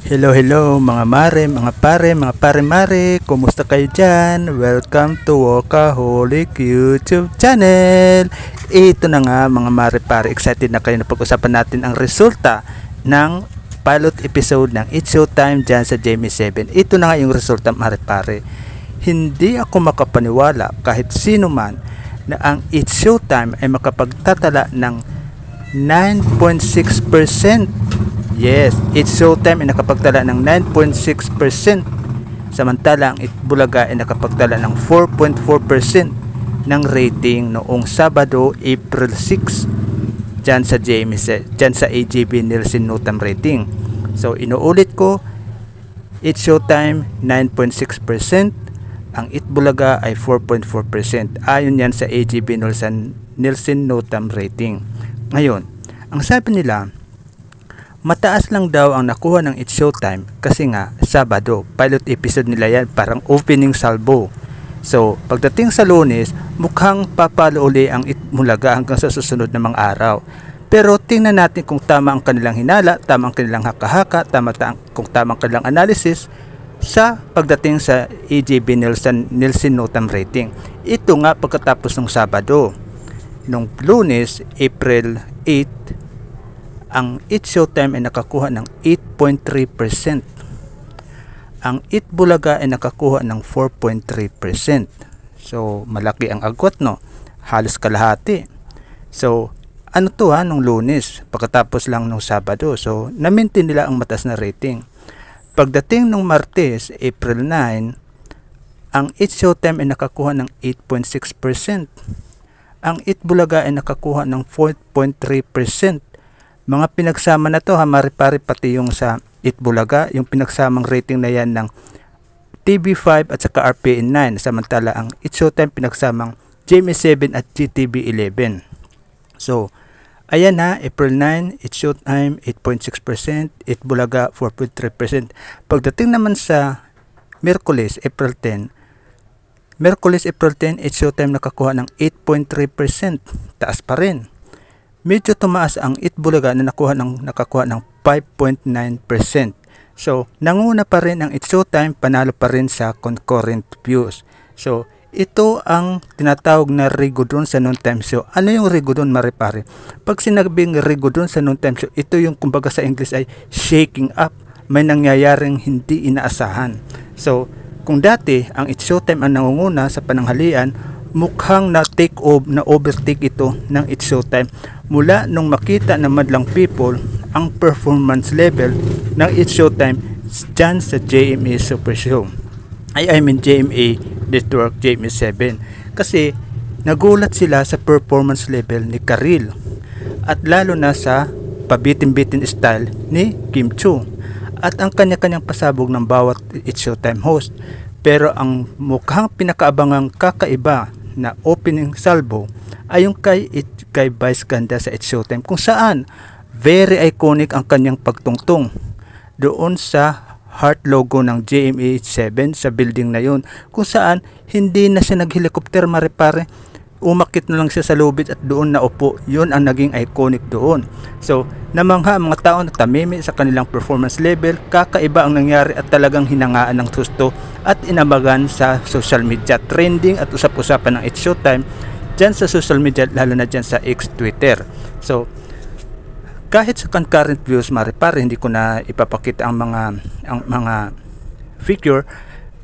Hello mga mare, mga pare, mga pare-mare, kumusta kayo dyan? Welcome to Workaholic YouTube channel. Ito na nga mga mare-pare, excited na kayo na pag-usapan natin ang resulta ng pilot episode ng It's Showtime dyan sa GMA7. Ito na nga yung resulta mare-pare. Hindi ako makapaniwala kahit sino man na ang It's Showtime ay makapagtatala ng 9.6%. Yes, It's Showtime ay nakapagtala ng 9.6%. Samantala ang Itbulaga ay nakapagtala ng 4.4% ng rating noong Sabado, April 6 dyan sa AJB Nielsen Notam rating. So inuulit ko, It's Showtime 9.6%, ang Itbulaga ay 4.4%. Ayon yan sa AJB Nielsen Notam rating. Ngayon, ang sabi nila, mataas lang daw ang nakuha ng It's Showtime kasi nga Sabado, pilot episode nila yan, parang opening salvo. So pagdating sa Lunes, mukhang papalo uli ang Itbulaga hanggang sa susunod na mga araw. Pero tingnan natin kung tama ang kanilang hinala, tama ang kanilang haka-haka, kung tama ang kanilang analysis sa pagdating sa AJB Nielsen Notam rating. Ito nga pagkatapos ng Sabado. Nung Lunes, April 8, ang It's Showtime ay nakakuha ng 8.3%. Ang Itbulaga ay nakakuha ng 4.3%. So, malaki ang agwat, no? Halos kalahati. So, ano to nung Lunes, pagkatapos lang nung Sabado. So, na-maintain nila ang mataas na rating. Pagdating nung Martes, April 9, ang It's Showtime ay nakakuha ng 8.6%. Ang Itbulaga ay nakakuha ng 4.3%. Mga pinagsama na to mare-pare, pati yung sa Itbulaga, yung pinagsamang rating na yan ng TV5 at saka RPN9, samantala ang It's Showtime pinagsamang GMA7 at GTV11. So ayan April 9, It's Showtime 8.6%, Itbulaga 4.3%. Pagdating naman sa Miyerkules, April 10, It's Showtime nakakuha ng 8.3%, taas pa rin. Medyo tumaas ang Itbulaga na nakakuha ng 5.9%. So, nanguna pa rin ang It's Showtime, panalo pa rin sa concurrent views. So, ito ang tinatawag na rigodon sa noontime show. Ano yung rigodon, mare-pare? Pag sinabing rigodon sa noontime show, ito yung kumbaga sa English ay shaking up. May nangyayaring hindi inaasahan. So, kung dati ang It's Showtime ang nangunguna sa pananghalian, mukhang na-overtake ito ng It's Showtime mula nung makita ng madlang people ang performance level ng It's Showtime dyan sa GMA Super Show. I mean GMA Network, GMA7. Kasi nagulat sila sa performance level ni Karil at lalo na sa pabitin-bitin style ni Kim Chu at ang kanya-kanyang pasabog ng bawat It's Showtime host. Pero ang mukhang pinakaabangang kakaiba na opening salvo ay yung kay Vice Ganda sa It's Showtime, kung saan very iconic ang kanyang pagtungtong doon sa heart logo ng GMA7 sa building na yun, kung saan hindi na siya naghelicopter, mare-pare, umakit na lang siya sa lubid at doon naupo. Yun ang naging iconic doon. So namangha ang mga tao na tamimi sa kanilang performance level. Kakaiba ang nangyari at talagang hinangaan ng gusto at inabagan sa social media, trending at usap-usapan ng It's Showtime dyan sa social media, lalo na dyan sa X, Twitter. So kahit sa concurrent views, mare-pare, hindi ko na ipapakita ang mga figure,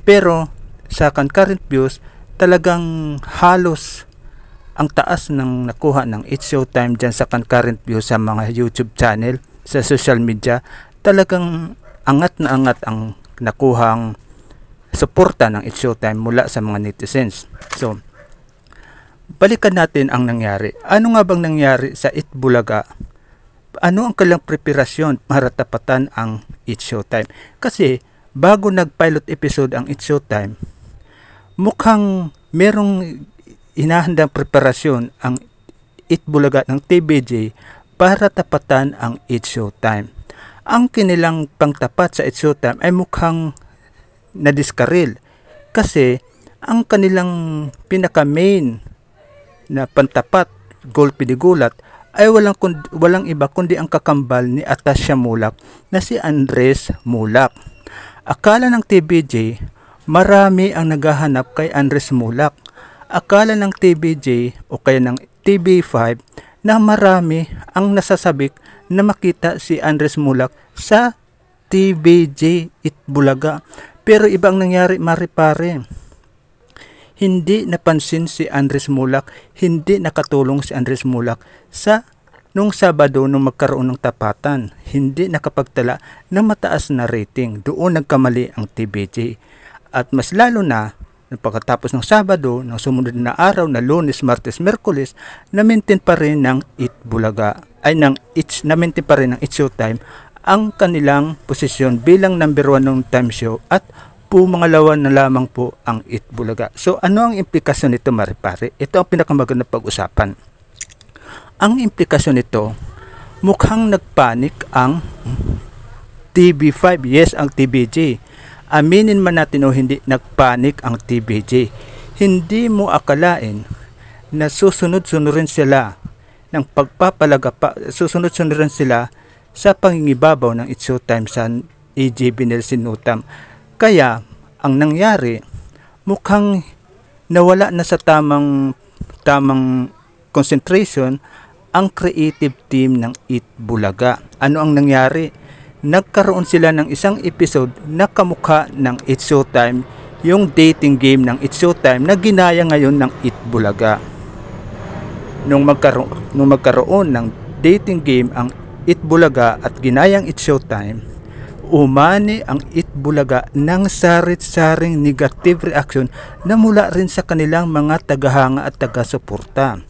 pero sa concurrent views talagang halos ang taas ng nakuha ng It's Showtime dyan sa concurrent views sa mga YouTube channel, sa social media. Talagang angat na angat ang nakuhang suporta ng It's Showtime mula sa mga netizens. So balikan natin ang nangyari. Ano nga bang nangyari sa Itbulaga? Ano ang kanilang preparasyon para tapatan ang It's Showtime? Kasi bago nag-pilot episode ang It's Showtime, mukhang merong inahandang preparasyon ang Itbulaga ng TVJ para tapatan ang It's Showtime. Ang kanilang pangtapat sa It's Showtime ay mukhang nadiskaril kasi ang kanilang pinaka-main na pantapat, goal pinigulat, ay walang iba kundi ang kakambal ni Atasha Mulak na si Andres Mulak. Akala ng TVJ, marami ang naghahanap kay Andres Mulak. Akala ng TVJ o kaya ng TV5 na marami ang nasasabik na makita si Andres Mulak sa TVJ Itbulaga. Pero ibang nangyari, maripare. Hindi napansin si Andres Mulak, hindi nakatulong si Andres Mulak sa nung Sabado nung magkaroon ng tapatan. Hindi nakapagtala ng mataas na rating. Doon nagkamali ang TVJ. At mas lalo na, pagkatapos ng Sabado, ng sumunod na araw na Lunes, Martes, Merkules, na-maintain pa rin ng Itbulaga, na-maintain pa rin ng It's Showtime ang kanilang posisyon bilang number 1 ng time show at pumangalawan na lamang po ang Itbulaga. So ano ang implikasyon nito, maripare? Ito ang pinakamagandang pag-usapan. Ang implikasyon nito, mukhang nagpanik ang TV5, yes, ang TVJ. Aminin man natin o hindi, nagpanik ang TVJ. Hindi mo akalain na susunod-sunurin sila ng susunod-sunurin sila sa pangingibabaw ng It's Showtime sa AJB Nelson Nutam. Kaya ang nangyari, mukhang nawala na sa tamang concentration ang creative team ng Itbulaga. Ano ang nangyari? Nagkaroon sila ng isang episode na kamukha ng It's Showtime, yung dating game ng It's Showtime na ginaya ngayon ng Itbulaga. Nung magkaroon ng dating game ang Itbulaga at ginayang It's Showtime, umani ang Itbulaga ng sarit-saring negative reaction na mula rin sa kanilang mga tagahanga at taga-suporta.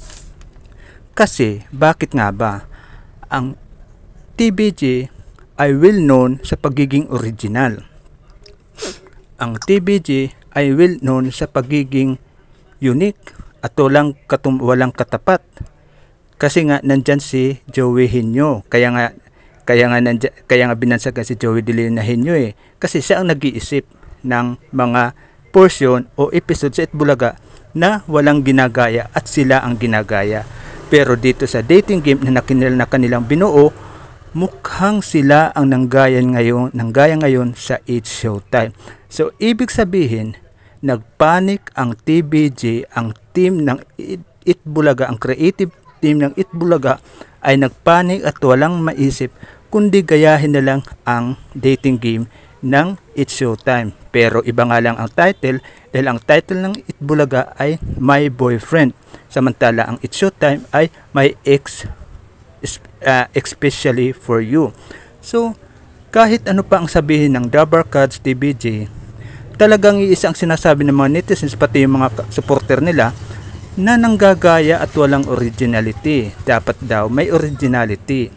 Kasi, bakit nga ba? Ang TVJ ay well known sa pagiging original. Ang TVJ ay well known sa pagiging unique at walang katapat. Kasi nga nandyan si Joey Henyo. Kaya nga binansagan si Joey De Leon na Henyo eh. Kasi siya ang nag-iisip ng mga portion o episode sa Itbulaga na walang ginagaya at sila ang ginagaya. Pero dito sa dating game na kanilang binuo, mukhang sila ang nanggaya ngayon sa It's Showtime. So ibig sabihin, nagpanik ang TVJ, ang team ng Itbulaga, ang creative team ng Itbulaga ay nagpanik at walang maisip kundi gayahin na lang ang dating game ng It's Showtime. Pero iba nga lang ang title dahil ang title ng Itbulaga ay My Boyfriend. Samantala ang It's Showtime ay My Ex Especially For You. So kahit ano pa ang sabihin ng Dabarkads TVJ, talagang iisa ang sinasabi ng mga netizens pati yung mga supporter nila na nanggagaya at walang originality. Dapat daw may originality.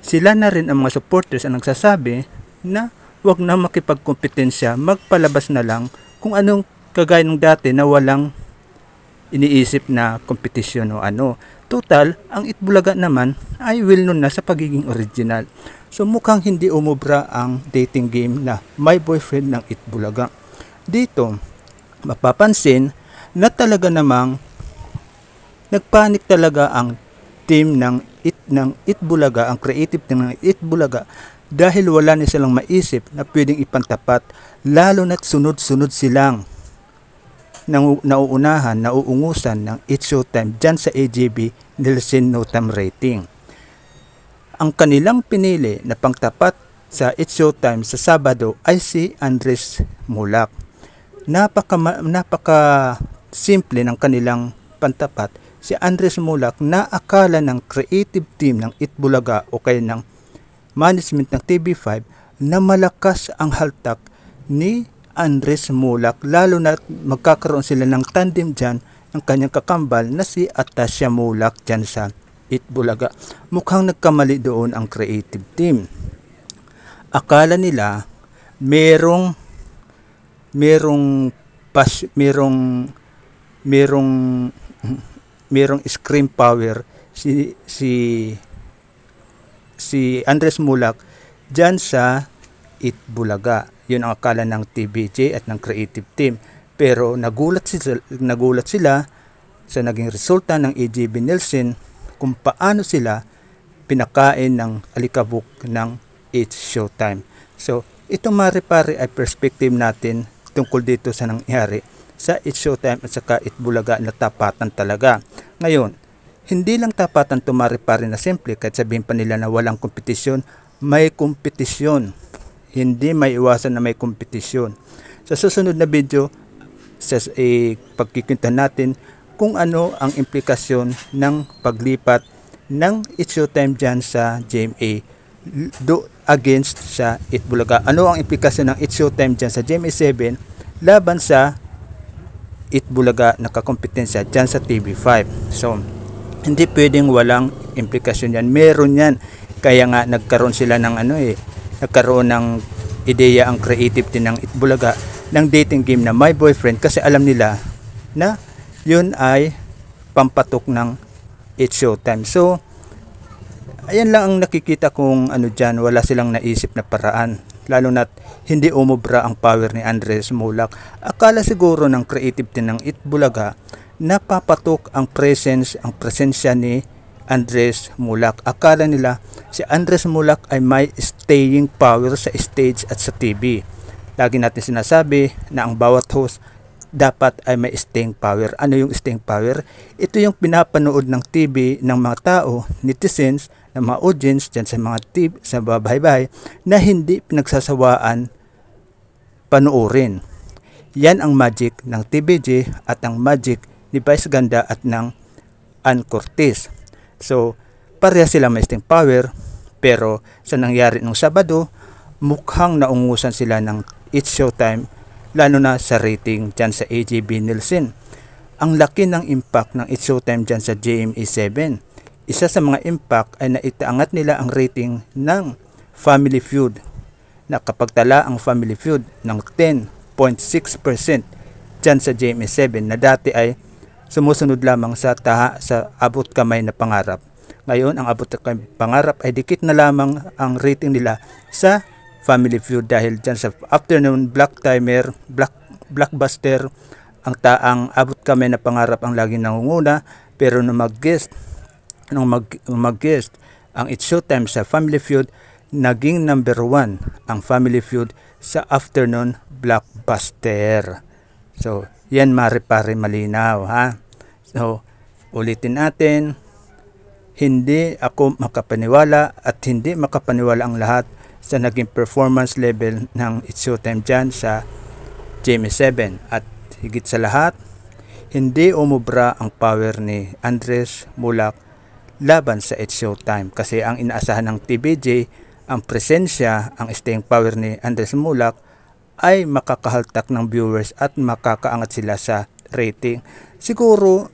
Sila na rin ang mga supporters ang nagsasabi na wag na makipagkompetensya, magpalabas na lang kung anong kagaya ng dati na walang iniisip na kompetisyon o ano. Total, ang Itbulaga naman ay well known na sa pagiging original. So mukhang hindi umubra ang dating game na My Boyfriend ng Itbulaga. Dito, mapapansin na talaga namang nagpanik talaga ang team ng Itbulaga, ang creative team ng Itbulaga, dahil wala na silang maisip na pwedeng ipantapat, lalo na't sunod-sunod silang nauungusan ng It's Showtime dyan sa AJB Nelson Nutam rating. Ang kanilang pinili na pangtapat sa It's Showtime sa Sabado ay si Andres Mulak. Napaka simple ng kanilang pantapat. Si Andres Mulak na akala ng creative team ng Itbulaga o kaya ng management ng TV5 na malakas ang haltak ni Andres Mulak, lalo na magkakaroon sila ng tandem dyan ng kanyang kakambal na si Atasha Mulak dyan sa Itbulaga. Mukhang nagkamali doon ang creative team. Akala nila merong screen power si Andres Mulak dyan sa Itbulaga. Yun ang akala ng TVJ at ng creative team. Pero nagulat sila sa naging resulta ng AJB Nelson kung paano sila pinakain ng alikabok ng It's Showtime. So, ito mare-pare ay perspective natin tungkol dito sa nangyari sa It's Showtime at saka Itbulaga na tapatan talaga. Ngayon, hindi lang tapatan ito mare-pare na simple kahit sabihin pa nila na walang kompetisyon, may kompetisyon. Hindi may iwasan na may kompetisyon. Sa susunod na video, sa pagkikwentahan natin kung ano ang implikasyon ng paglipat ng It's Showtime dyan sa GMA against sa Itbulaga. Ano ang implikasyon ng It's Showtime dyan sa GMA 7 laban sa Itbulaga na kakompetensya dyan sa TV5. So, hindi pwedeng walang implikasyon yan. Meron yan. Kaya nga nagkaroon sila ng nagkaroon ng ideya ang creative team ng Itbulaga ng dating game na My Boyfriend kasi alam nila na yun ay pampatok ng It's Showtime. So, ayan lang ang nakikita kong dyan, wala silang naisip na paraan. Lalo na't hindi umubra ang power ni Andres Mulak. Akala siguro ng creative team ng Itbulaga na papatok ang presensya ni Andres Mulak. Akala nila si Andres Mulak ay may staying power sa stage at sa TV. Lagi natin sinasabi na ang bawat host dapat ay may staying power. Ano yung staying power? Ito yung pinapanood ng TV ng mga tao, netizens, ng mga audience dyan sa mga TV, sa bahay-bahay na hindi pinagsasawaan panoorin. Yan ang magic ng TVJ at ang magic ni Vice Ganda at ng Ann Cortez. So, pareha sila may staying power, pero sa nangyari nung Sabado, mukhang naungusan sila ng It's Showtime, lalo na sa rating dyan sa AJB Nielsen. Ang laki ng impact ng It's Showtime dyan sa GMA 7. Isa sa mga impact ay naitaangat nila ang rating ng Family Feud. Nakapagtala ang Family Feud ng 10.6% dyan sa GMA 7 na dati ay sumusunod lamang sa Abot Kamay na Pangarap. Ngayon, ang Abot Kamay na Pangarap ay dikit na lamang ang rating nila sa Family Feud dahil dyan sa afternoon blockbuster ang Abot Kamay na Pangarap ang laging nangunguna, pero nung mag-guest ang It's Showtime sa Family Feud, naging number 1 ang Family Feud sa afternoon blockbuster. So, yan mare-pare malinaw, ha? So, ulitin natin, hindi ako makapaniwala at hindi makapaniwala ang lahat sa naging performance level ng It's Showtime dyan sa GMA 7. At higit sa lahat, hindi umubra ang power ni Andres Mulak laban sa It's Showtime. Kasi ang inaasahan ng TVJ, ang presensya, ang staying power ni Andres Mulak ay makakahaltak ng viewers at makakaangat sila sa rating. Siguro,